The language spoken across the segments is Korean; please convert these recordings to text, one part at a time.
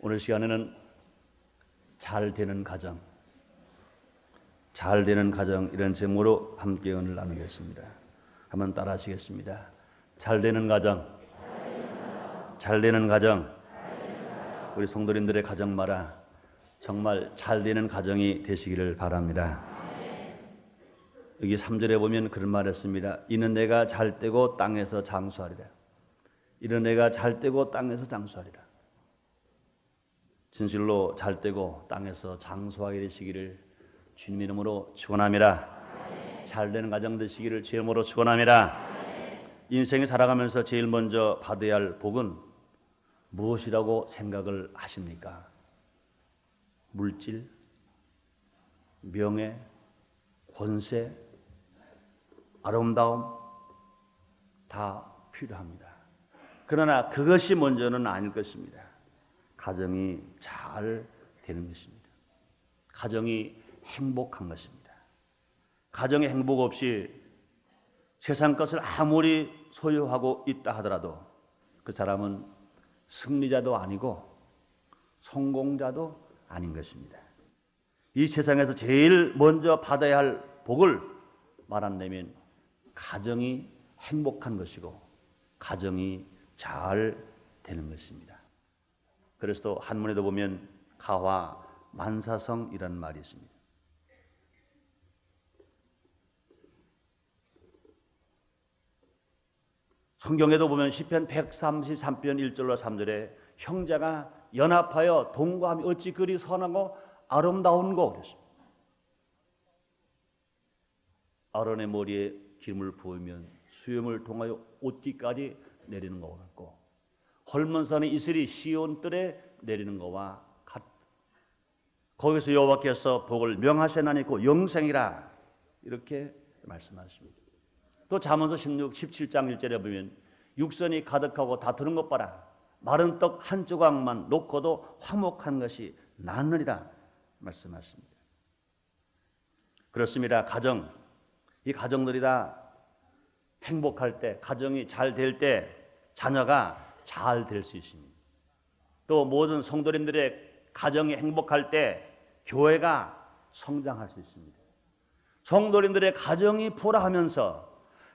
오늘 시간에는 잘 되는 가정, 잘 되는 가정 이런 제목으로 함께 은혜를 나누겠습니다. 한번 따라 하시겠습니다. 잘 되는 가정, 잘 되는 가정. 우리 성도님들의 가정마다 정말 잘 되는 가정이 되시기를 바랍니다. 여기 3절에 보면 그런 말 했습니다. 이는 내가 잘 되고 땅에서 장수하리라. 이는 내가 잘 되고 땅에서 장수하리라. 진실로 잘 되고 땅에서 장수하게 되시기를 주님 이름으로 축원합니다. 잘 되는 가정 되시기를 주의 이름으로 축원합니다. 인생에 살아가면서 제일 먼저 받아야 할 복은 무엇이라고 생각을 하십니까? 물질, 명예, 권세, 아름다움 다 필요합니다. 그러나 그것이 먼저는 아닐 것입니다. 가정이 잘 되는 것입니다. 가정이 행복한 것입니다. 가정의 행복 없이 세상 것을 아무리 소유하고 있다 하더라도 그 사람은 승리자도 아니고 성공자도 아닌 것입니다. 이 세상에서 제일 먼저 받아야 할 복을 말한다면 가정이 행복한 것이고 가정이 잘 되는 것입니다. 그래서 또 한문에도 보면 가화 만사성이라는 말이 있습니다. 성경에도 보면 시편 133편 1절로 3절에 형제가 연합하여 동거하며 어찌 그리 선하고 아름다운고 그랬습니다. 아론의 머리에 기름을 부으면 수염을 통하여 옷깃까지 내리는 것과 같고 헐몬산의 이슬이 시온뜰에 내리는 것과 같다. 거기서 여호와께서 복을 명하셨나니고 영생이라 이렇게 말씀하십니다. 또 잠언서 17장 1절에 보면 육선이 가득하고 다투는 것 봐라. 마른 떡 한 조각만 놓고도 화목한 것이 낫느니라 말씀하십니다. 그렇습니다. 이 가정들이 다 행복할 때, 가정이 잘 될 때 자녀가 잘 될 수 있습니다. 또 모든 성도님들의 가정이 행복할 때 교회가 성장할 수 있습니다. 성도님들의 가정이 포라하면서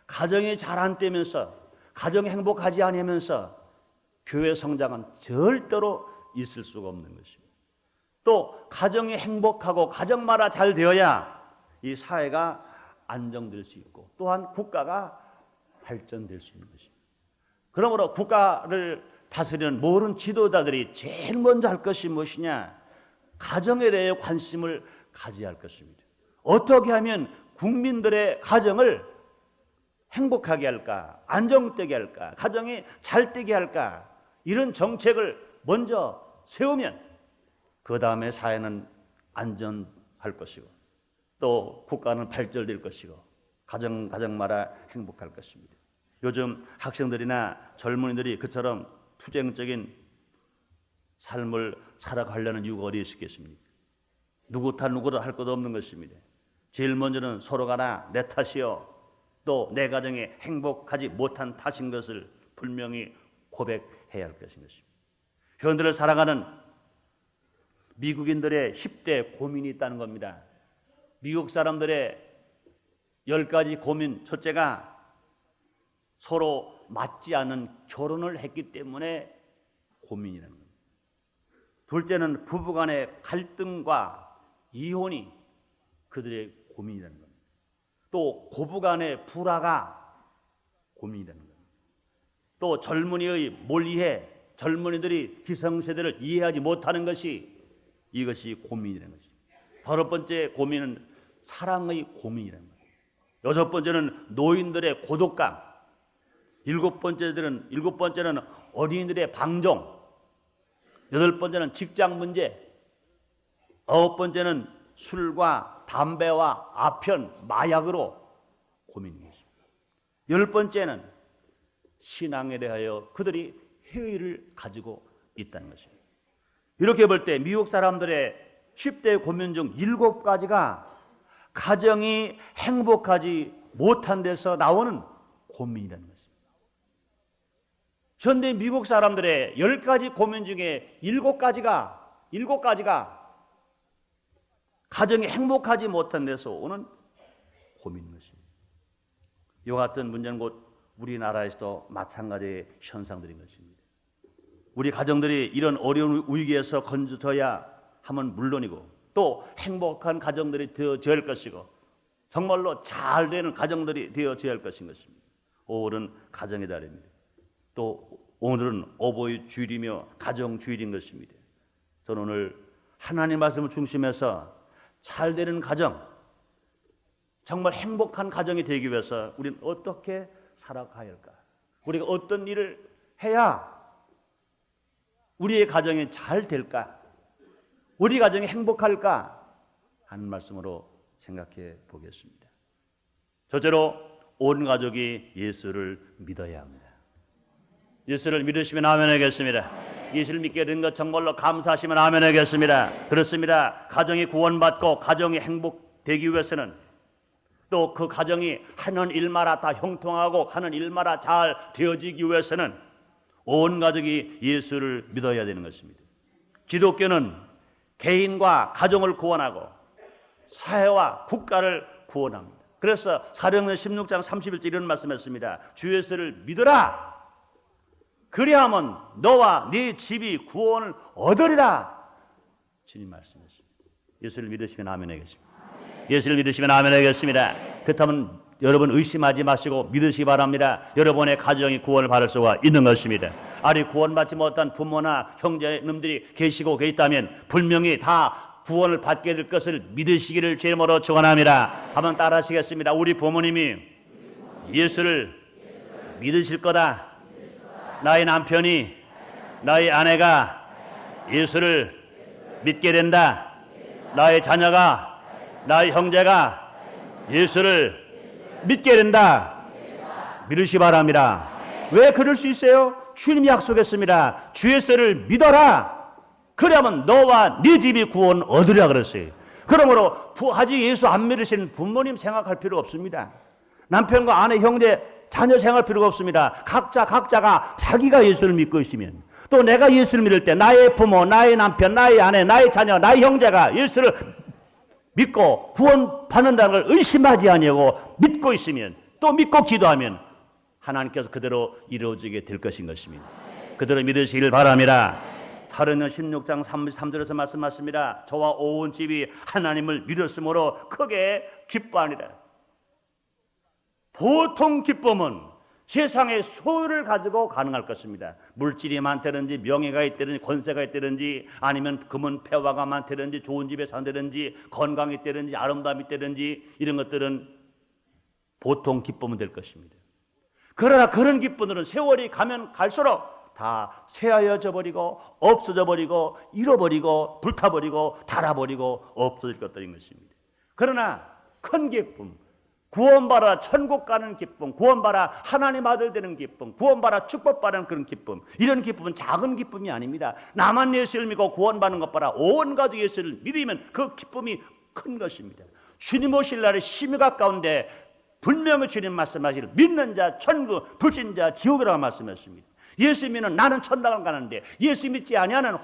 가정이 잘 안 되면서 가정이 행복하지 않으면서 교회 성장은 절대로 있을 수가 없는 것입니다. 또 가정이 행복하고 가정마다 잘 되어야 이 사회가 안정될 수 있고 또한 국가가 발전될 수 있는 것입니다. 그러므로 국가를 다스리는 모든 지도자들이 제일 먼저 할 것이 무엇이냐? 가정에 대해 관심을 가져야 할 것입니다. 어떻게 하면 국민들의 가정을 행복하게 할까? 안정되게 할까? 가정이 잘 되게 할까? 이런 정책을 먼저 세우면 그 다음에 사회는 안전할 것이고 또 국가는 발전될 것이고 가정마다 행복할 것입니다. 요즘 학생들이나 젊은이들이 그처럼 투쟁적인 삶을 살아가려는 이유가 어디에 있겠습니까? 누구 탓 누구를 할 것도 없는 것입니다. 제일 먼저는 서로가 내 탓이요 또 내 가정에 행복하지 못한 탓인 것을 분명히 고백해야 할 것인 것입니다. 현대를 살아가는 미국인들의 10대 고민이 있다는 겁니다. 미국 사람들의 10가지 고민, 첫째가 서로 맞지 않는 결혼을 했기 때문에 고민이라는 겁니다. 둘째는 부부간의 갈등과 이혼이 그들의 고민이라는 겁니다. 또 고부간의 불화가 고민이라는 겁니다. 또 젊은이의 몰이해 젊은이들이 기성세대를 이해하지 못하는 것이 이것이 고민이라는 것입니다. 다섯 번째 고민은 사랑의 고민이라는 겁니다. 여섯 번째는 노인들의 고독감, 일곱 번째는 어린이들의 방종, 여덟 번째는 직장 문제, 아홉 번째는 술과 담배와 아편, 마약으로 고민인 것입니다. 열 번째는 신앙에 대하여 그들이 회의를 가지고 있다는 것입니다. 이렇게 볼 때 미국 사람들의 10대 고민 중 7가지가 가정이 행복하지 못한 데서 나오는 고민이라는 것입니다. 현대 미국 사람들의 10가지 고민 중에 7가지가 가정이 행복하지 못한 데서 오는 고민인 것입니다. 이와 같은 문제는 곧 우리나라에서도 마찬가지의 현상들인 것입니다. 우리 가정들이 이런 어려운 위기에서 건져져야 하면 물론이고 또 행복한 가정들이 되어져야 할 것이고 정말로 잘 되는 가정들이 되어져야 할 것인 것입니다. 5월은 가정의 달입니다. 또 오늘은 어버이 주일이며 가정 주일인 것입니다. 저는 오늘 하나님 말씀을 중심해서 잘 되는 가정, 정말 행복한 가정이 되기 위해서 우리는 어떻게 살아가야 할까? 우리가 어떤 일을 해야 우리의 가정이 잘 될까? 우리 가정이 행복할까? 하는 말씀으로 생각해 보겠습니다. 첫째로 온 가족이 예수를 믿어야 합니다. 예수를 믿으시면 아멘 하겠습니다. 예수를 믿게 된 것 정말로 감사하시면 아멘 하겠습니다. 그렇습니다. 가정이 구원받고 가정이 행복되기 위해서는 또 그 가정이 하는 일마다 다 형통하고 하는 일마다 잘 되어지기 위해서는 온 가족이 예수를 믿어야 되는 것입니다. 기독교는 개인과 가정을 구원하고 사회와 국가를 구원합니다. 그래서 사도행전 16장 31절 이런 말씀했습니다. 주 예수를 믿어라. 그리하면 너와 네 집이 구원을 얻으리라. 주님 말씀하십니다. 예수를 믿으시면 아멘 하겠습니다. 예수를 믿으시면 아멘 하겠습니다. 그렇다면 여러분 의심하지 마시고 믿으시기 바랍니다. 여러분의 가정이 구원을 받을 수가 있는 것입니다. 아직 구원받지 못한 부모나 형제님들이 계시고 계시다면 분명히 다 구원을 받게 될 것을 믿으시기를 주님으로 축원합니다. 한번 따라하시겠습니다. 우리 부모님이 예수를 믿으실 거다. 나의 남편이, 나의 아내가 예수를 믿게 된다. 나의 자녀가, 나의 형제가 예수를 믿게 된다. 믿으시 바랍니다. 왜 그럴 수 있어요? 주님이 약속했습니다. 주 예수를 믿어라. 그러면 너와 네 집이 구원 얻으리라 그랬어요. 그러므로 아직 예수 안 믿으시는 부모님 생각할 필요 없습니다. 남편과 아내, 형제, 자녀 생각할 필요가 없습니다. 각자가 자기가 예수를 믿고 있으면 또 내가 예수를 믿을 때 나의 부모, 나의 남편, 나의 아내, 나의 자녀, 나의 형제가 예수를 믿고 구원 받는다는 걸 의심하지 아니하고 믿고 있으면 또 믿고 기도하면 하나님께서 그대로 이루어지게 될 것인 것입니다. 그대로 믿으시길 바랍니다. 사도행전 16장 33절에서 말씀하십니다. 저와 온 집이 하나님을 믿었으므로 크게 기뻐하니라. 보통 기쁨은 세상의 소유를 가지고 가능할 것입니다. 물질이 많다든지 명예가 있다든지 권세가 있다든지 아니면 금은 패화가 많다든지 좋은 집에 산다든지 건강이 있다든지 아름다움이 있다든지 이런 것들은 보통 기쁨은 될 것입니다. 그러나 그런 기쁨들은 세월이 가면 갈수록 다 쇠하여져 버리고 없어져 버리고 잃어버리고 불타버리고 닳아버리고 없어질 것들인 것입니다. 그러나 큰 기쁨, 구원받아 천국 가는 기쁨, 구원받아 하나님 아들 되는 기쁨, 구원받아 축복받는 그런 기쁨, 이런 기쁨은 작은 기쁨이 아닙니다. 나만 예수를 믿고 구원받는 것보다 온 가족 예수를 믿으면 그 기쁨이 큰 것입니다. 주님 오실 날이 심히 가까운데 분명히 주님 말씀하시기를 믿는 자 천국, 불신자 지옥이라고 말씀하십니다. 예수 믿는 나는 천당을 가는데 예수 믿지 아니하는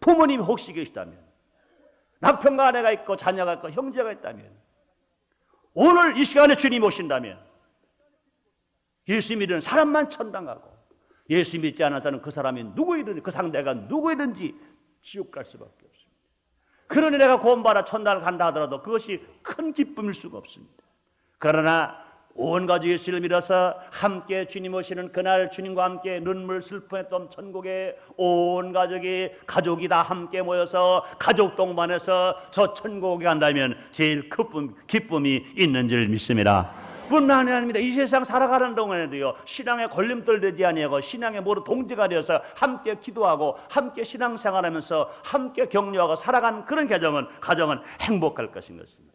부모님이 혹시 계시다면, 남편과 아내가 있고 자녀가 있고 형제가 있다면, 오늘 이 시간에 주님 오신다면 예수 믿는 사람만 천당 가고 예수 믿지 않은 사람은 그 사람이 누구이든지 그 상대가 누구이든지 지옥 갈 수밖에 없습니다. 그러니 내가 구원받아 천당을 간다 하더라도 그것이 큰 기쁨일 수가 없습니다. 그러나 온 가족 예수를 믿어서 함께 주님 오시는 그날 주님과 함께 눈물 슬픔했던 천국에 온 가족이 다 함께 모여서 가족 동반해서 저 천국에 간다면 제일 기쁨이 있는 줄 믿습니다. 뿐만 아닙니다. 이 세상 살아가는 동안에도요, 신앙에 걸림돌 되지 아니하고 신앙의 모두 동지가 되어서 함께 기도하고 함께 신앙생활하면서 함께 격려하고 살아가는 그런 가정은 행복할 것인 것입니다.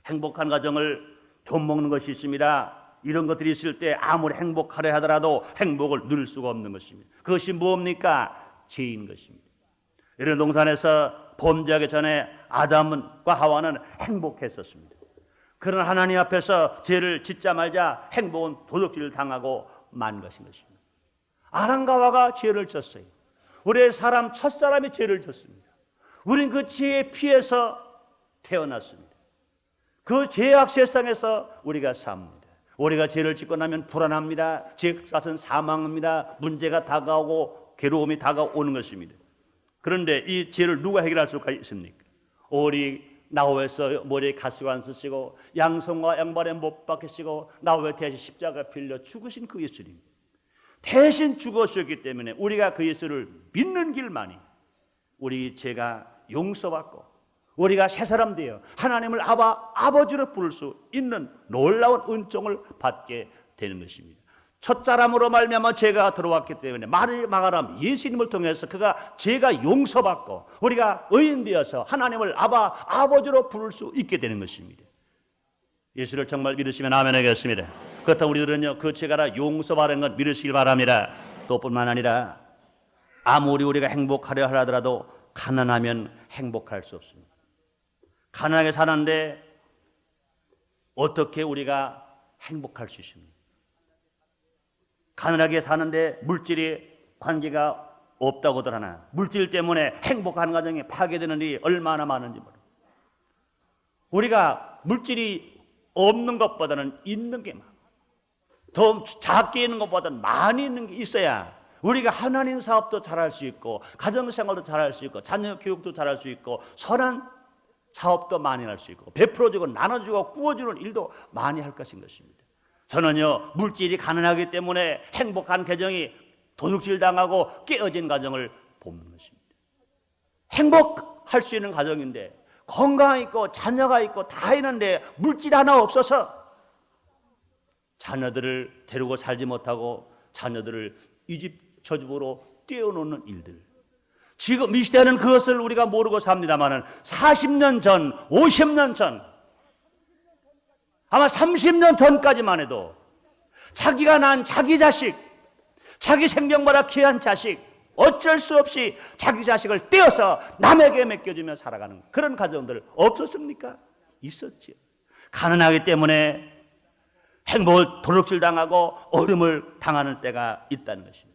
행복한 가정을 돈 먹는 것이 있습니다. 이런 것들이 있을 때 아무리 행복하려 하더라도 행복을 누릴 수가 없는 것입니다. 그것이 뭡니까? 죄인 것입니다. 이런 동산에서 범죄하기 전에 아담과 하와는 행복했었습니다. 그러나 하나님 앞에서 죄를 짓자 말자 행복은 도둑질을 당하고 만 것인 것입니다. 아람과가 죄를 졌어요. 우리의 첫사람이 죄를 졌습니다. 우린 그 죄에 피해서 태어났습니다. 그 죄악 세상에서 우리가 삽니다. 우리가 죄를 짓고 나면 불안합니다. 죄값은 사망입니다. 문제가 다가오고 괴로움이 다가오는 것입니다. 그런데 이 죄를 누가 해결할 수가 있습니까? 오리 나홀에서 머리에 가시관 쓰시고 양손과 양발에 못 박히시고 나홀에 대신 십자가 빌려 죽으신 그 예수님, 대신 죽으셨기 때문에 우리가 그 예수를 믿는 길만이 우리 죄가 용서받고 우리가 새 사람 되어 하나님을 아버지로 부를 수 있는 놀라운 은총을 받게 되는 것입니다. 첫사람으로 말미암아 죄가 들어왔기 때문에 말을 막아람 예수님을 통해서 그가 죄가 용서받고 우리가 의인 되어서 하나님을 아버지로 부를 수 있게 되는 것입니다. 예수를 정말 믿으시면 아멘 하겠습니다. 그렇다고 우리들은요, 그 죄가 다 용서받은 것 믿으시길 바랍니다. 또 뿐만 아니라 아무리 우리가 행복하려 하더라도 가난하면 행복할 수 없습니다. 가난하게 사는데 어떻게 우리가 행복할 수 있습니까? 가난하게 사는데 물질이 관계가 없다고들 하나, 물질 때문에 행복한 가정이 파괴되는 일이 얼마나 많은지 모릅니다. 우리가 물질이 없는 것보다는 있는 게 많아. 더 작게 있는 것보다는 많이 있는 게 있어야 우리가 하나님 사업도 잘할 수 있고 가정생활도 잘할 수 있고 자녀 교육도 잘할 수 있고 선한 사업도 많이 할 수 있고 베풀어주고 나눠주고 구워주는 일도 많이 할 것인 것입니다. 저는요, 물질이 가난하기 때문에 행복한 가정이 도둑질 당하고 깨어진 가정을 보는 것입니다. 행복할 수 있는 가정인데 건강 있고 자녀가 있고 다 있는데 물질 하나 없어서 자녀들을 데리고 살지 못하고 자녀들을 이 집 저 집으로 떼어놓는 일들, 지금 이 시대는 그것을 우리가 모르고 삽니다만은 40년 전, 50년 전, 아마 30년 전까지만 해도 자기가 낳은 자기 자식, 자기 생명보다 귀한 자식, 어쩔 수 없이 자기 자식을 떼어서 남에게 맡겨주며 살아가는 그런 가정들 없었습니까? 있었지요. 가난하기 때문에 행복을 도둑질 당하고 어려움을 당하는 때가 있다는 것입니다.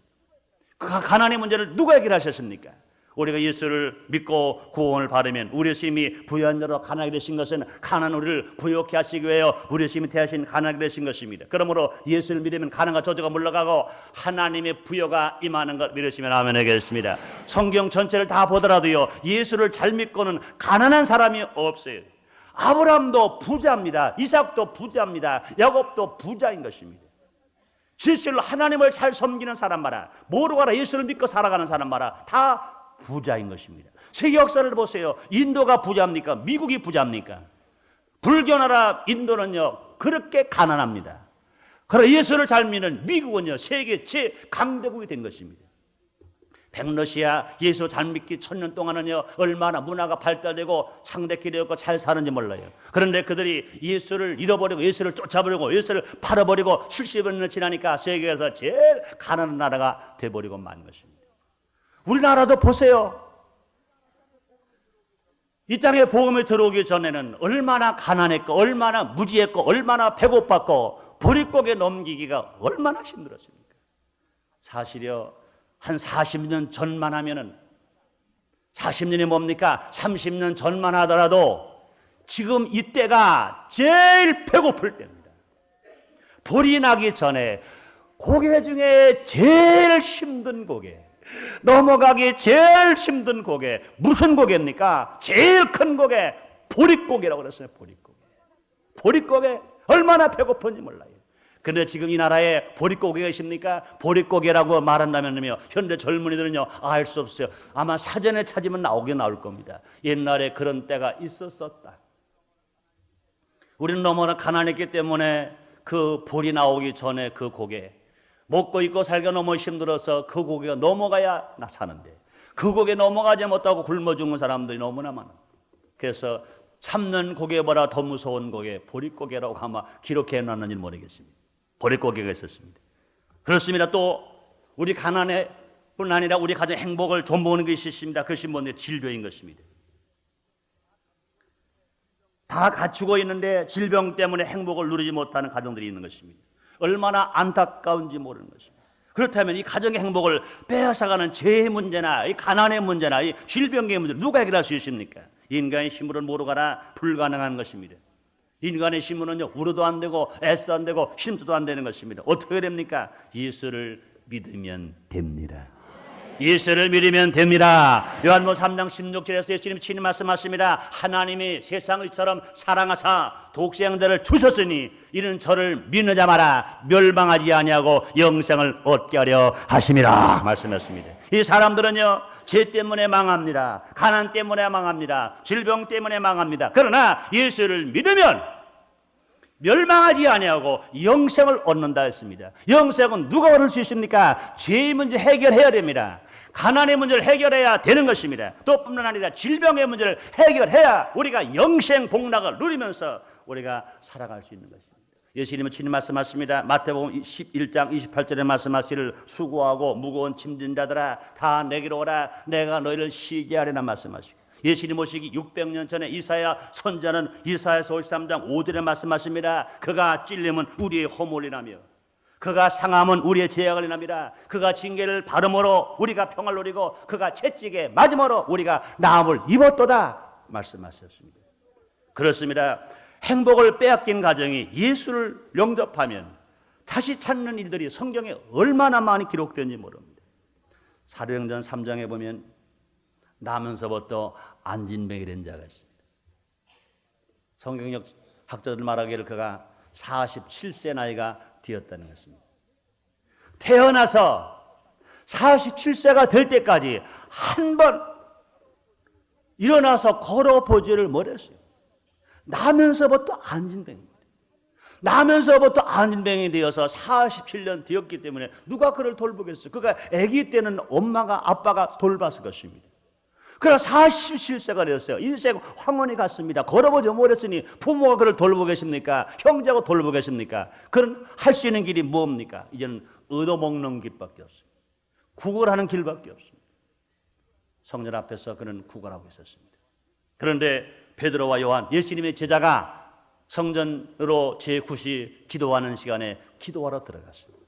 그 가난의 문제를 누가 해결하셨습니까? 우리가 예수를 믿고 구원을 받으면 우리 예수님이 부유한 자로 가난하게 되신 것은 가난한 우리를 부유케 하시기 위하여 우리 예수님이 대하신 가난하게 되신 것입니다. 그러므로 예수를 믿으면 가난과 저주가 물러가고 하나님의 부여가 임하는 것 믿으시면 아멘 하겠습니다. 성경 전체를 다 보더라도요, 예수를 잘 믿고는 가난한 사람이 없어요. 아브라함도 부자입니다. 이삭도 부자입니다. 야곱도 부자인 것입니다. 실실로 하나님을 잘 섬기는 사람 마라, 모르고 알아 예수를 믿고 살아가는 사람 마라, 다 부자인 것입니다. 세계 역사를 보세요. 인도가 부자입니까? 미국이 부자입니까? 불교 나라 인도는요 그렇게 가난합니다. 그러나 예수를 잘 믿는 미국은요 세계 최강대국이 된 것입니다. 백러시아 예수 잘 믿기 1000년 동안은요 얼마나 문화가 발달되고 창대케 되었고 잘 사는지 몰라요. 그런데 그들이 예수를 잃어버리고 예수를 쫓아버리고 예수를 팔아버리고 70여 년을 지나니까 세계에서 제일 가난한 나라가 돼버리고 만 것입니다. 우리나라도 보세요. 이 땅에 복음이 들어오기 전에는 얼마나 가난했고 얼마나 무지했고 얼마나 배고팠고 보릿고개 넘기기가 얼마나 힘들었습니까? 사실요 한 40년 전만 하면은 40년이 뭡니까? 30년 전만 하더라도 지금 이때가 제일 배고플 때입니다. 볼이 나기 전에 고개 중에 제일 힘든 고개, 넘어가기 제일 힘든 고개, 무슨 고개입니까? 제일 큰 고개, 보릿고개라고 그랬어요. 보릿고개. 보릿고개 얼마나 배고픈지 몰라요. 그런데 지금 이 나라에 보릿고개가 있습니까? 보릿고개라고 말한다면요 현대 젊은이들은요 알 수 없어요. 아마 사전에 찾으면 나오긴 나올 겁니다. 옛날에 그런 때가 있었었다. 우리는 너무나 가난했기 때문에 그 볼이 나오기 전에 그 고개, 먹고 입고 살기가 너무 힘들어서 그 고개가 넘어가야 나 사는데 그 고개 넘어가지 못하고 굶어 죽는 사람들이 너무나 많아. 그래서 참는 고개보다 더 무서운 고개, 보릿고개라고 아마 기록해 놨는지 모르겠습니다. 보릿고개가 있었습니다. 그렇습니다. 또 우리 가난해 뿐 아니라 우리 가정 행복을 좀보는 것이 있습니다. 그것이 뭔데? 질병인 것입니다. 다 갖추고 있는데 질병 때문에 행복을 누리지 못하는 가정들이 있는 것입니다. 얼마나 안타까운지 모르는 것입니다. 그렇다면 이 가정의 행복을 빼앗아가는 죄의 문제나 이 가난의 문제나 이 질병의 문제를 누가 해결할 수 있습니까? 인간의 힘으로는 모르거나 불가능한 것입니다. 인간의 힘으로는요, 울어도 안 되고 애써도 안 되고 힘써도 안 되는 것입니다. 어떻게 됩니까? 예수를 믿으면 됩니다. 예수를 믿으면 됩니다. 요한복음 3장 16절에서 예수님이 친히 말씀하십니다. 하나님이 세상을 이처럼 사랑하사 독생자를 주셨으니 이는 저를 믿는 자마다 멸망하지 아니하고 영생을 얻게 하려 하심이라 말씀했습니다. 이 사람들은요, 죄 때문에 망합니다. 가난 때문에 망합니다. 질병 때문에 망합니다. 그러나 예수를 믿으면 멸망하지 아니하고 영생을 얻는다 했습니다. 영생은 누가 얻을 수 있습니까? 죄의 문제 해결해야 됩니다. 가난의 문제를 해결해야 되는 것입니다. 또 뿐만 아니라 질병의 문제를 해결해야 우리가 영생 복락을 누리면서 우리가 살아갈 수 있는 것입니다. 예수님은 친히 말씀하십니다. 마태복음 11장 28절에 말씀하시기를 수고하고 무거운 짐진 자들아 다 내게로 오라 내가 너희를 쉬게 하리라 말씀하시고, 예수님 오시기 600년 전에 이사야 선자는 이사야서 53장 5절에 말씀하십니다. 그가 찔림은 우리의 허물이라며 그가 상함은 우리의 죄악을 인함이라. 그가 징계를 받음으로 우리가 평화를 누리고 그가 채찍에 맞음으로 우리가 나음을 입었도다 말씀하셨습니다. 그렇습니다. 행복을 빼앗긴 가정이 예수를 영접하면 다시 찾는 일들이 성경에 얼마나 많이 기록되는지 모릅니다. 사도행전 3장에 보면 나면서부터 안진뱅이 된 자가 있습니다. 성경역 학자들 말하기를 그가 47세 나이가 되었다는 것입니다. 태어나서 47세가 될 때까지 한 번 일어나서 걸어보지를 못했어요. 나면서부터 안진뱅이입니다. 나면서부터 안진뱅이 되어서 47년 되었기 때문에 누가 그를 돌보겠어요? 그가 아기 때는 엄마가 아빠가 돌봤을 것입니다. 그러나 47세가 되었어요. 인생 황혼이 갔습니다. 걸어보지 못했으니 부모가 그를 돌보겠습니까? 형제가 돌보겠습니까? 그는 할 수 있는 길이 뭡니까? 이제는 얻어먹는 길밖에 없습니다. 구걸하는 길밖에 없습니다. 성전 앞에서 그는 구걸하고 있었습니다. 그런데 베드로와 요한, 예수님의 제자가 성전으로 제9시 기도하는 시간에 기도하러 들어갔습니다.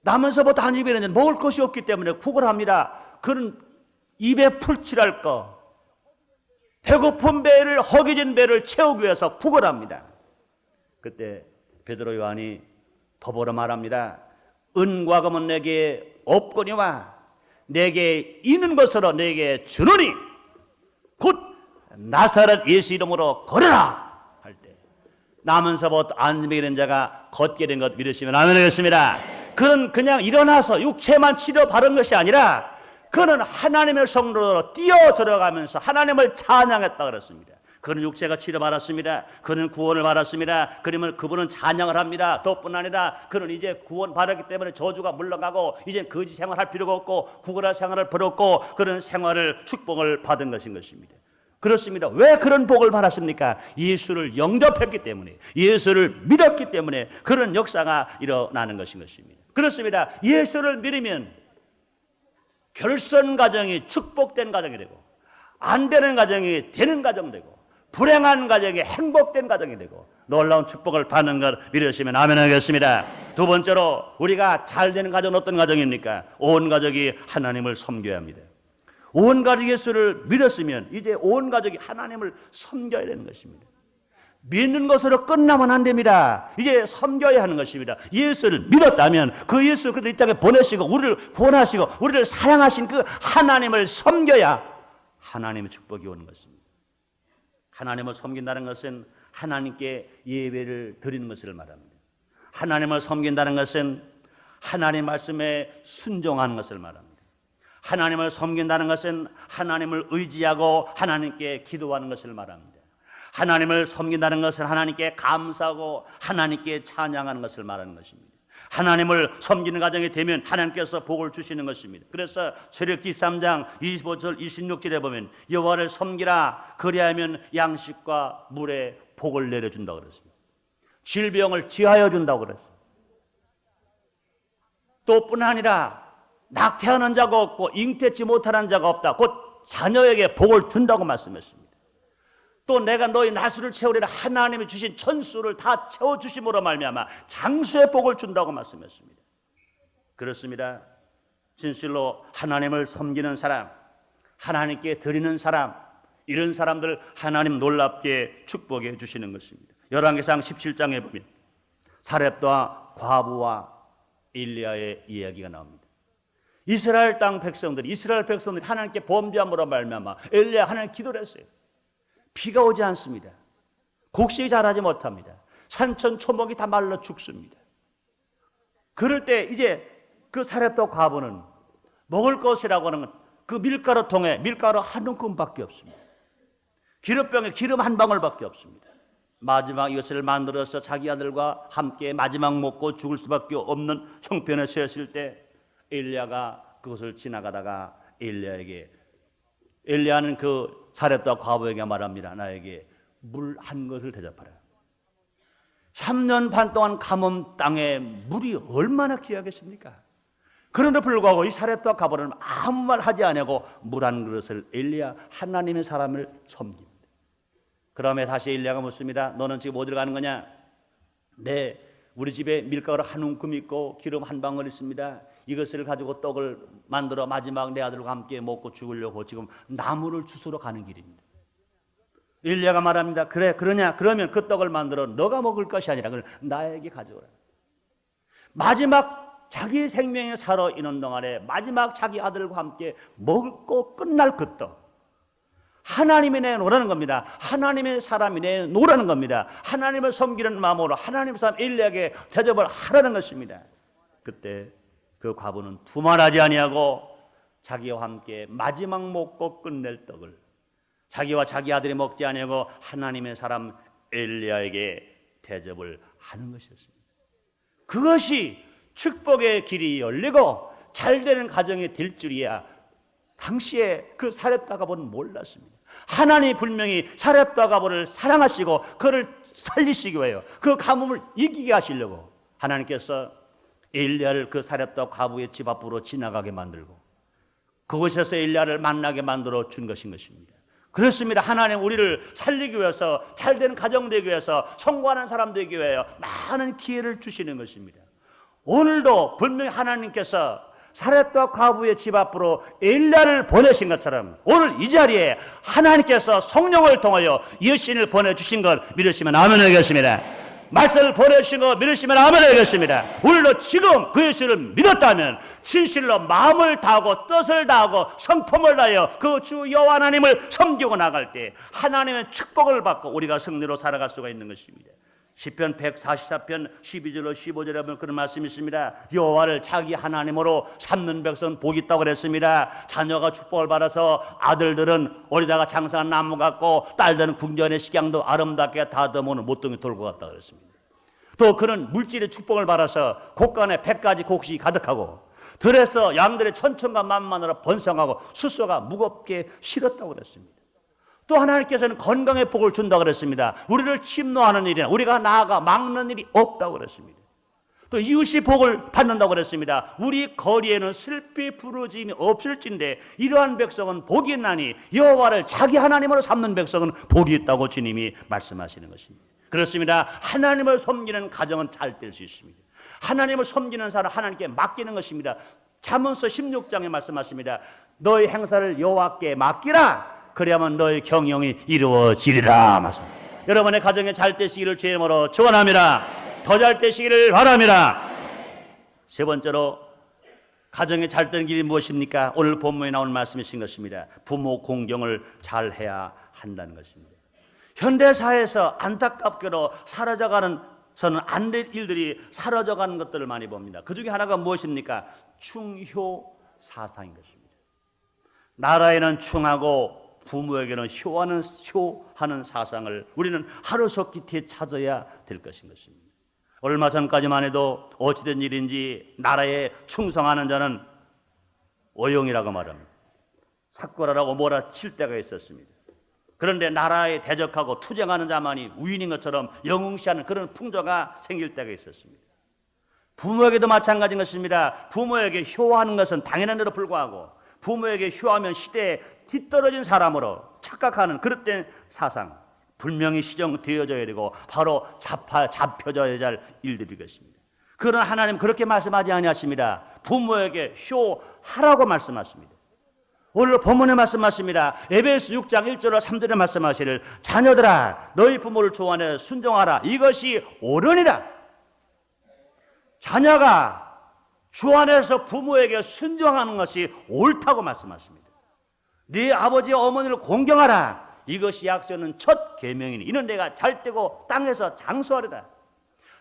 나면서부터 한 입에 먹을 것이 없기 때문에 구걸합니다. 그는 입에 풀칠할 거, 배고픈 배를, 허기진 배를 채우기 위해서 구걸합니다. 그때 베드로 요한이 더불어 말합니다. 은과 금은 내게 없거니와 내게 있는 것으로 내게 주노니 곧 나사렛 예수 이름으로 걸어라 할 때 나면서부터 안진뱅이 된 자가 걷게 된 것 믿으시면 아멘 하겠습니다. 그는 그냥 일어나서 육체만 치료받은 것이 아니라 그는 하나님의 성도로 뛰어 들어가면서 하나님을 찬양했다 그랬습니다. 그는 육체가 치료받았습니다. 그는 구원을 받았습니다. 그러면 그분은 찬양을 합니다. 또뿐 아니라 그는 이제 구원 받았기 때문에 저주가 물러가고 이제 거지 생활할 필요가 없고 구걸할 생활을 버렸고 그런 생활을 축복을 받은 것인 것입니다. 그렇습니다. 왜 그런 복을 받았습니까? 예수를 영접했기 때문에, 예수를 믿었기 때문에 그런 역사가 일어나는 것인 것입니다. 그렇습니다. 예수를 믿으면 결선 가정이 축복된 가정이 되고 안 되는 가정이 되는 가정 되고 불행한 가정이 행복된 가정이 되고 놀라운 축복을 받는 것 믿으시면 아멘 하겠습니다. 두 번째로 우리가 잘 되는 가정은 어떤 가정입니까? 온 가족이 하나님을 섬겨야 합니다. 온 가족이 예수를 믿었으면 이제 온 가족이 하나님을 섬겨야 되는 것입니다. 믿는 것으로 끝나면 안 됩니다. 이제 섬겨야 하는 것입니다. 예수를 믿었다면 그 예수 그리스도 이 땅에 보내시고 우리를 구원하시고 우리를 사랑하신 그 하나님을 섬겨야 하나님의 축복이 오는 것입니다. 하나님을 섬긴다는 것은 하나님께 예배를 드리는 것을 말합니다. 하나님을 섬긴다는 것은 하나님 말씀에 순종하는 것을 말합니다. 하나님을 섬긴다는 것은 하나님을 의지하고 하나님께 기도하는 것을 말합니다. 하나님을 섬긴다는 것은 하나님께 감사하고 하나님께 찬양하는 것을 말하는 것입니다. 하나님을 섬기는 가정이 되면 하나님께서 복을 주시는 것입니다. 그래서 출애굽기 13장 25절 26절에 보면 여호와를 섬기라 그리하면 양식과 물에 복을 내려준다고 그랬습니다. 질병을 지하여 준다고 그랬습니다. 또 뿐 아니라 낙태하는 자가 없고 잉태치 못하는 자가 없다. 곧 자녀에게 복을 준다고 말씀했습니다. 또 내가 너희 나수를 채우리라 하나님이 주신 천수를 다 채워주심으로 말미암아 장수의 복을 준다고 말씀했습니다. 그렇습니다. 진실로 하나님을 섬기는 사람, 하나님께 드리는 사람, 이런 사람들 하나님 놀랍게 축복해 주시는 것입니다. 열왕기상 17장에 보면 사렙과 과부와 엘리야의 이야기가 나옵니다. 이스라엘 백성들이 하나님께 범죄함으로 말미암아 엘리야 하나님 기도를 했어요. 비가 오지 않습니다. 곡식이 자라지 못합니다. 산천 초목이 다 말라 죽습니다. 그럴 때 이제 그 사렙과 과부는 먹을 것이라고 하는 그 밀가루 통에 밀가루 한 움큼밖에 없습니다. 기름병에 기름 한 방울밖에 없습니다. 마지막 이것을 만들어서 자기 아들과 함께 마지막 먹고 죽을 수밖에 없는 형편에 처했을 때 엘리야가 그것을 지나가다가 엘리야는 그 사렙과 과부에게 말합니다. 나에게 물 한 것을 대접하라. 3년 반 동안 가뭄 땅에 물이 얼마나 귀하겠습니까? 그런데 불구하고 이 사렙과 과부는 아무 말 하지 아니하고 물 한 그릇을 엘리야 하나님의 사람을 섬깁니다. 그다음에 다시 엘리야가 묻습니다. 너는 지금 어디로 가는 거냐? 네, 우리 집에 밀가루 한 움큼 있고 기름 한 방울 있습니다. 이것을 가지고 떡을 만들어 마지막 내 아들과 함께 먹고 죽으려고 지금 나무를 주스러 가는 길입니다. 엘리야가 말합니다. 그래, 그러냐? 그러면 그 떡을 만들어 너가 먹을 것이 아니라 그걸 나에게 가져오라. 마지막 자기 생명에 살아 있는 동안에 마지막 자기 아들과 함께 먹고 끝날 그 떡, 하나님이 내놓으라는 겁니다. 하나님의 사람이 내놓으라는 겁니다. 하나님을 섬기는 마음으로 하나님의 사람 엘리야에게 대접을 하라는 것입니다. 그때 그 과부는 두말하지 아니하고 자기와 함께 마지막 먹고 끝낼 떡을 자기와 자기 아들이 먹지 아니하고 하나님의 사람 엘리야에게 대접을 하는 것이었습니다. 그것이 축복의 길이 열리고 잘되는 가정이 될 줄이야 당시에 그 사렙과 과부는 몰랐습니다. 하나님이 분명히 사렙과 과부를 사랑하시고 그를 살리시기 위하여 그 가뭄을 이기게 하시려고 하나님께서 엘리야를 그 사렙과 과부의 집 앞으로 지나가게 만들고 그곳에서 엘리야를 만나게 만들어 준 것인 것입니다. 그렇습니다. 하나님 우리를 살리기 위해서 잘되는 가정 되기 위해서 성공하는 사람 되기 위하여 많은 기회를 주시는 것입니다. 오늘도 분명히 하나님께서 사렙과 과부의 집 앞으로 엘리야를 보내신 것처럼 오늘 이 자리에 하나님께서 성령을 통하여 여신을 보내주신 걸 믿으시면 아멘 하겠습니다. 말씀을 보내주신 거 믿으시면 아멘 하겠습니다. 우리도 지금 그 예수를 믿었다면 진실로 마음을 다하고 뜻을 다하고 성품을 다하여 그 주 여호와 하나님을 섬기고 나갈 때 하나님의 축복을 받고 우리가 승리로 살아갈 수가 있는 것입니다. 시편 144편 12절로 15절에 보면 그런 말씀이 있습니다. 여호와를 자기 하나님으로 삼는 백성은 복이 있다고 그랬습니다. 자녀가 축복을 받아서 아들들은 어디다가 장사한 나무 같고 딸들은 궁전의 식양도 아름답게 다듬어놓은 모퉁이 돌고 같다 그랬습니다. 또 그는 물질의 축복을 받아서 곳간에 100가지 곡식이 가득하고 들에서 양들의 천천과 만만으로 번성하고 숫소가 무겁게 실었다고 그랬습니다. 또 하나님께서는 건강의 복을 준다고 그랬습니다. 우리를 침노하는 일이나 우리가 나아가 막는 일이 없다고 그랬습니다. 또 이웃이 복을 받는다고 그랬습니다. 우리 거리에는 슬피 부르짖음이 없을진데 이러한 백성은 복이 있나니 여호와를 자기 하나님으로 삼는 백성은 복이 있다고 주님이 말씀하시는 것입니다. 그렇습니다. 하나님을 섬기는 가정은 잘 될 수 있습니다. 하나님을 섬기는 사람 하나님께 맡기는 것입니다. 잠언서 16장에 말씀하십니다. 너의 행사를 여호와께 맡기라. 그래야만 너의 경영이 이루어지리라. 말씀. 여러분의 가정에 잘 되시기를 주의 이름으로 축원합니다. 더 잘 되시기를 바랍니다. 세 번째로 가정에 잘 되는 길이 무엇입니까? 오늘 본문에 나오는 말씀이신 것입니다. 부모 공경을 잘 해야 한다는 것입니다. 현대 사회에서 안타깝게도 사라져가는 안 될 일들이 사라져가는 것들을 많이 봅니다. 그 중에 하나가 무엇입니까? 충효 사상인 것입니다. 나라에는 충하고 부모에게는 효하는 사상을 우리는 하루속히 되찾아야 될 것인 것입니다. 얼마 전까지만 해도 어찌된 일인지 나라에 충성하는 자는 어용이라고 말합니다. 삭고라라고 몰아칠 때가 있었습니다. 그런데 나라에 대적하고 투쟁하는 자만이 우인인 것처럼 영웅시하는 그런 풍조가 생길 때가 있었습니다. 부모에게도 마찬가지인 것입니다. 부모에게 효하는 것은 당연한 대로 불구하고 부모에게 효하면 시대에 뒤떨어진 사람으로 착각하는 그릇된 사상 분명히 시정되어져야 되고 바로 잡혀져야 할 일들이겠습니다. 그러나 하나님 그렇게 말씀하지 아니하십니다. 부모에게 효하라고 말씀하십니다. 오늘 본문에 말씀하십니다. 에베소 6장 1절과 3절에 말씀하시를 자녀들아 너희 부모를 좋아하여 순종하라. 이것이 옳으니라. 자녀가 주 안에서 부모에게 순종하는 것이 옳다고 말씀하십니다. 네 아버지 어머니를 공경하라. 이것이 약속은 첫 계명이니 이는 내가 잘되고 땅에서 장수하리라.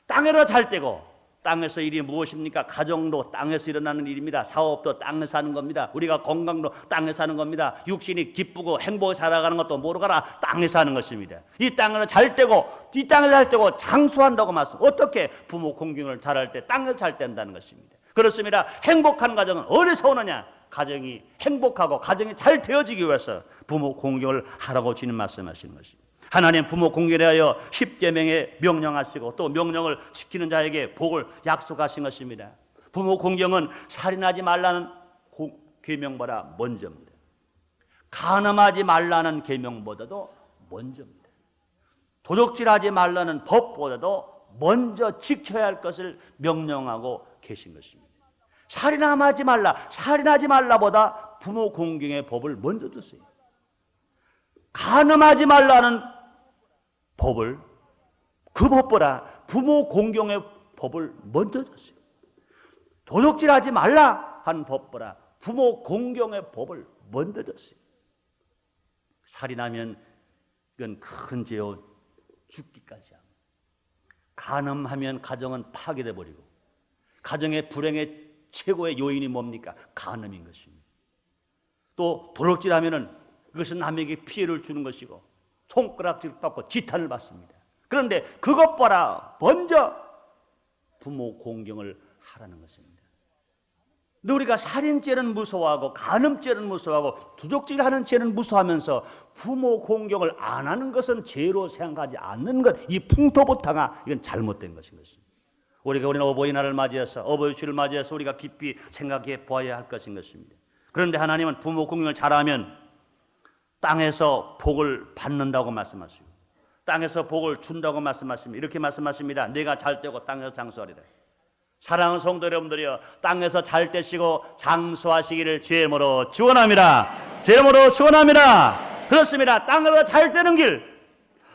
땅에서 잘되고 땅에서 일이 무엇입니까? 가정도 땅에서 일어나는 일입니다. 사업도 땅에서 하는 겁니다. 우리가 건강도 땅에서 하는 겁니다. 육신이 기쁘고 행복히 살아가는 것도 모르가라 땅에서 하는 것입니다. 이 땅에서 잘되고 이 땅에서 잘되고 장수한다고 말씀. 어떻게 부모 공경을 잘할 때 땅에서 잘 된다는 것입니다. 그렇습니다. 행복한 가정은 어디서 오느냐? 가정이 행복하고 가정이 잘 되어지기 위해서 부모 공경을 하라고 주님 말씀하시는 것입니다. 하나님 부모 공경에 대하여 10계명에 명령하시고 또 명령을 지키는 자에게 복을 약속하신 것입니다. 부모 공경은 살인하지 말라는 계명보다 먼저입니다. 간음하지 말라는 계명보다도 먼저입니다. 도둑질하지 말라는 법보다도 먼저 지켜야 할 것을 명령하고 계신 것입니다. 살인하지 말라보다 부모 공경의 법을 먼저 두세요. 간음하지 말라는 법을 그 법보다 부모 공경의 법을 먼저 뒀어요. 도둑질하지 말라 한 법보다 부모 공경의 법을 먼저 뒀어요. 살인하면 이건 큰 죄요 죽기까지 합니다. 간음하면 가정은 파괴돼 버리고 가정의 불행의 최고의 요인이 뭡니까? 간음인 것입니다. 또 도둑질하면은 그것은 남에게 피해를 주는 것이고 손가락질 받고 지탄을 받습니다. 그런데 그것보다 먼저 부모 공경을 하라는 것입니다. 근데 우리가 살인죄는 무서워하고 간음죄는 무서워하고 도둑질하는 죄는 무서워하면서 부모 공경을 안 하는 것은 죄로 생각하지 않는 것, 이 풍토부타가 이건 잘못된 것인 것입니다. 우리는 어버이날을 맞이해서 어버이주를 맞이해서 우리가 깊이 생각해 보아야 할 것인 것입니다. 그런데 하나님은 부모 공경을 잘하면 땅에서 복을 받는다고 말씀하시고 땅에서 복을 준다고 말씀하십니다. 이렇게 말씀하십니다. 내가 잘 되고 땅에서 장수하리라. 사랑하는 성도 여러분들이여, 땅에서 잘 되시고 장수하시기를 주의 이름으로 축원합니다. 주의 이름으로 축원합니다. 그렇습니다. 땅에서 잘 되는 길,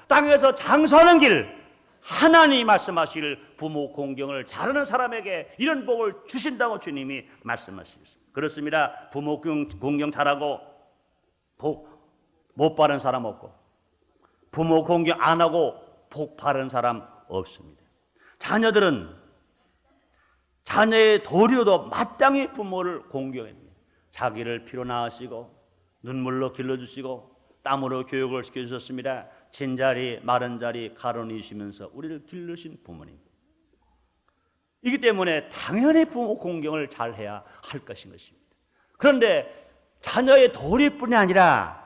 땅에서 장수하는 길, 하나님이 말씀하시기를 부모 공경을 잘하는 사람에게 이런 복을 주신다고 주님이 말씀하시겠습니다. 그렇습니다. 부모 공경 잘하고 복 못 받은 사람 없고 부모 공경 안 하고 복 받은 사람 없습니다. 자녀들은 자녀의 도리로도 마땅히 부모를 공경합니다. 자기를 피로 낳으시고 눈물로 길러주시고 땀으로 교육을 시켜주셨습니다. 친자리 마른 자리 가로니시면서 우리를 길르신 부모님, 이기 때문에 당연히 부모 공경을 잘해야 할 것인 것입니다. 그런데 자녀의 도리뿐이 아니라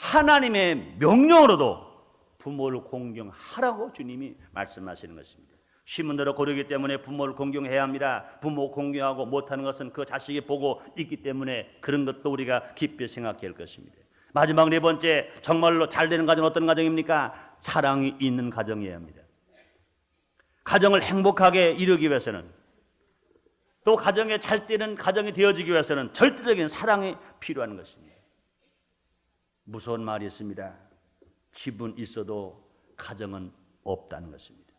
하나님의 명령으로도 부모를 공경하라고 주님이 말씀하시는 것입니다. 신문대로 고르기 때문에 부모를 공경해야 합니다. 부모 공경하고 못하는 것은 그 자식이 보고 있기 때문에 그런 것도 우리가 깊이 생각해야 할 것입니다. 마지막 네 번째, 정말로 잘 되는 가정은 어떤 가정입니까? 사랑이 있는 가정이어야 합니다. 가정을 행복하게 이루기 위해서는, 또 가정에 잘 되는 가정이 되어지기 위해서는 절대적인 사랑이 필요한 것입니다. 무서운 말이 있습니다. 집은 있어도 가정은 없다는 것입니다.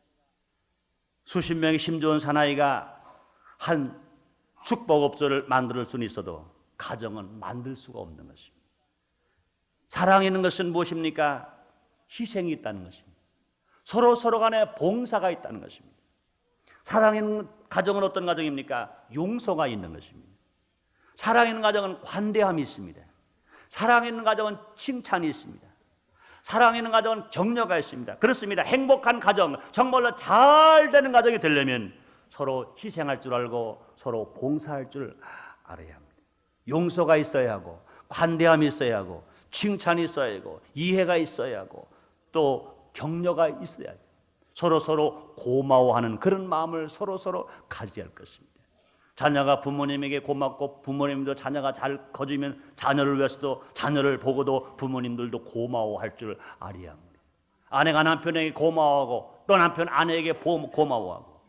수십 명의 힘 좋은 사나이가 한 숙박업소를 만들 수는 있어도 가정은 만들 수가 없는 것입니다. 사랑이 있는 것은 무엇입니까? 희생이 있다는 것입니다. 서로 간에 봉사가 있다는 것입니다. 사랑 있는 가정은 어떤 가정입니까? 용서가 있는 것입니다. 사랑 있는 가정은 관대함이 있습니다. 사랑 있는 가정은 칭찬이 있습니다. 사랑 있는 가정은 격려가 있습니다. 그렇습니다. 행복한 가정, 정말로 잘 되는 가정이 되려면 서로 희생할 줄 알고 서로 봉사할 줄 알아야 합니다. 용서가 있어야 하고 관대함이 있어야 하고 칭찬이 있어야 하고 이해가 있어야 하고 또 격려가 있어야 하죠. 서로 고마워하는 그런 마음을 서로 가져야 할 것입니다. 자녀가 부모님에게 고맙고 부모님도 자녀가 잘 커지면 자녀를 위해서도, 자녀를 보고도 부모님들도 고마워할 줄 알아야 합니다. 아내가 남편에게 고마워하고 또 남편 아내에게 고마워하고,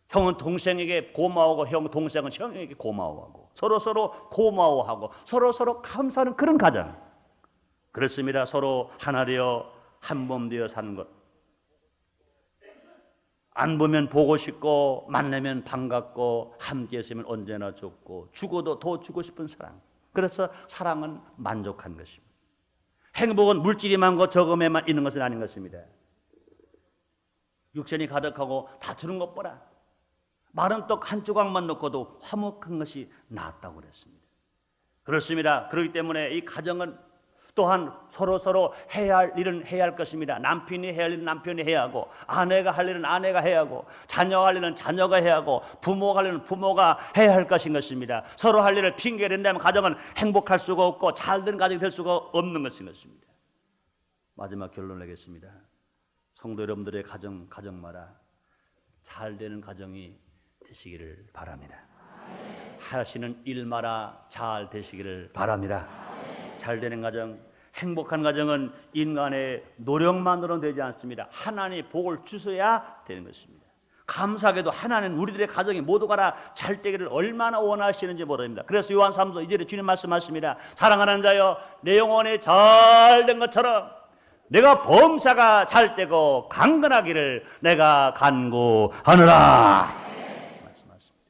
형은 동생에게 고마워하고 형 동생은 형에게 고마워하고 서로 고마워하고 서로 감사하는 그런 가정. 그렇습니다. 서로 하나 되어 한 몸 되어 사는 것. 안 보면 보고 싶고 만나면 반갑고 함께 있으면 언제나 좋고 죽어도 더 주고 싶은 사랑. 그래서 사랑은 만족한 것입니다. 행복은 물질이 많고 적음에만 있는 것은 아닌 것입니다. 육신이 가득하고 다투는 것보다 마른 떡 한 조각만 넣고도 화목한 것이 낫다고 그랬습니다. 그렇습니다. 그렇기 때문에 이 가정은 또한 서로 해야 할 일은 해야 할 것입니다. 남편이 해야 할 일은 남편이 해야 하고, 아내가 할 일은 아내가 해야 하고, 자녀가 할 일은 자녀가 해야 하고, 부모가 할 일은 부모가 해야 할 것인 것입니다. 서로 할 일을 핑계를 낸다면 가정은 행복할 수가 없고 잘된 가정이 될 수가 없는 것인 것입니다. 마지막 결론을 내겠습니다. 성도 여러분들의 가정마다 잘되는 가정이 되시기를 바랍니다. 하시는 일마다 잘 되시기를 바랍니다. 잘되는 가정, 행복한 가정은 인간의 노력만으로는 되지 않습니다. 하나님의 복을 주셔야 되는 것입니다. 감사하게도 하나님은 우리들의 가정이 모두가 다 잘되기를 얼마나 원하시는지 모릅니다. 그래서 요한 3서 2절에 주님 말씀하십니다. 사랑하는 자여, 내 영혼이 잘된 것처럼 내가 범사가 잘되고 강건하기를 내가 간구하노라. 말씀하십니다.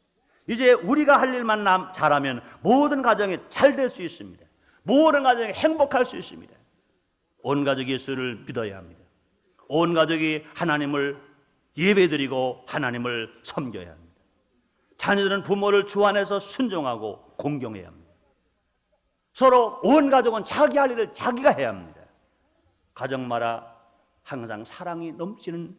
이제 우리가 할 일만 잘하면 모든 가정이 잘 될 수 있습니다. 모든 가정이 행복할 수 있습니다. 온 가족이 예수를 믿어야 합니다. 온 가족이 하나님을 예배드리고 하나님을 섬겨야 합니다. 자녀들은 부모를 주 안에서 순종하고 공경해야 합니다. 서로 온 가족은 자기 할 일을 자기가 해야 합니다. 가정마다 항상 사랑이 넘치는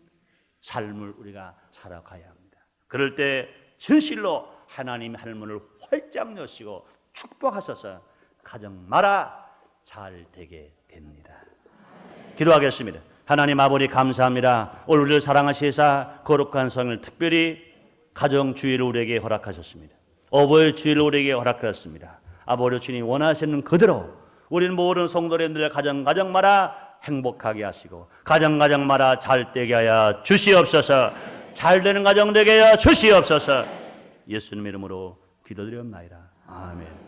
삶을 우리가 살아가야 합니다. 그럴 때 진실로 하나님의 할문을 활짝 여시고 축복하셔서 가정마다 잘 되게 됩니다. 기도하겠습니다. 하나님 아버지 감사합니다. 오늘 우리를 사랑하시사 거룩한 성을 특별히 가정 주일을 우리에게 허락하셨습니다. 어버이 주일을 우리에게 허락하셨습니다. 아버지 주님 원하시는 그대로 우리는 모든 성도님들의 가정마다 행복하게 하시고 가정마다 잘 되게 하여 주시옵소서. 잘 되는 가정 되게 하여 주시옵소서. 예수님 이름으로 기도드렸나이다. 아멘.